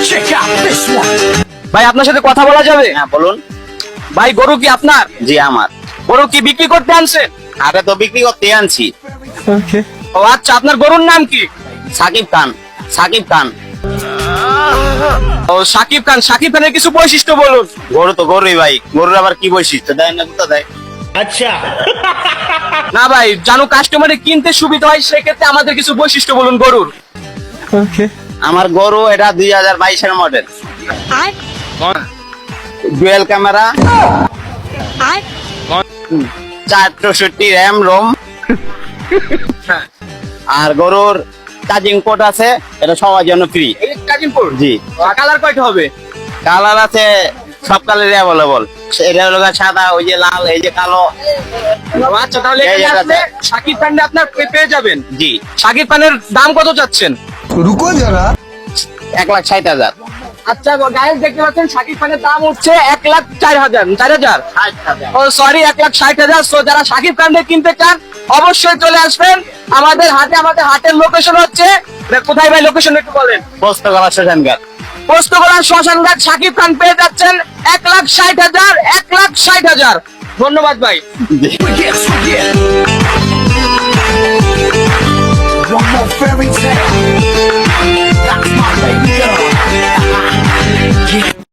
Check out this one. ভাই আপনার সাথে কথা বলা যাবে? হ্যাঁ বলুন। ভাই গরু কি আপনার? জি আমার। গরু কি বিক্রি করতে আনছেন? হাটে তো বিক্রি করতে আনছি। ও আচ্ছা, আপনার গরুর নাম কি? সাকিব খান। সাকিব খান। ও সাকিব খান। সাকিব খানের কিছু বৈশিষ্ট্য বলুন। গরু তো গরুই ভাই, গরুর আবার কি বৈশিষ্ট্য দেয় না কোথা দেয়? না ভাই, জানো কাস্টমারে কিনতে সুবিধা হয়, সেক্ষেত্রে আমাদের কিছু বৈশিষ্ট্য বলুন গরুর। আমার গরু এটা 2022 model, dual camera, 464 RAM ROM, আর গরুর চার্জিং পোর্ট আছে, এটা সবার জন্য ফ্রি। জি। কালার কয়টা হবে? কালার আছে সব কালারই অ্যাভেলেবল। এটা হলো সাদা, ওই যে লাল, এই যে কালো। আচ্ছা, তাহলে এই এখানে যে আসলে শাকিব খানটা আপনার পেয়ে যাবেন। জি। শাকিব খানের দাম কত চাচ্ছেন? रुको जरा. 1,60,000। আচ্ছা গাইস, দেখতে পাচ্ছেন শাকিব খানের দাম হচ্ছে 1,04,000। ও সরি, 1,60,000। সো যারা শাকিব খানকে কিনতে চান অবশ্যই চলে আসবেন আমাদের হাটে। আমাদের হাটের লোকেশন হচ্ছে কোথায় ভাই? লোকেশন একটু বলেন। পোস্তগোলা শ্মশানঘাট। পোস্তগোলা শ্মশানঘাট। শাকিব খান পেয়ে যাচ্ছেন 1,60,000। 1,60,000। ধন্যবাদ ভাই। Yes, we get.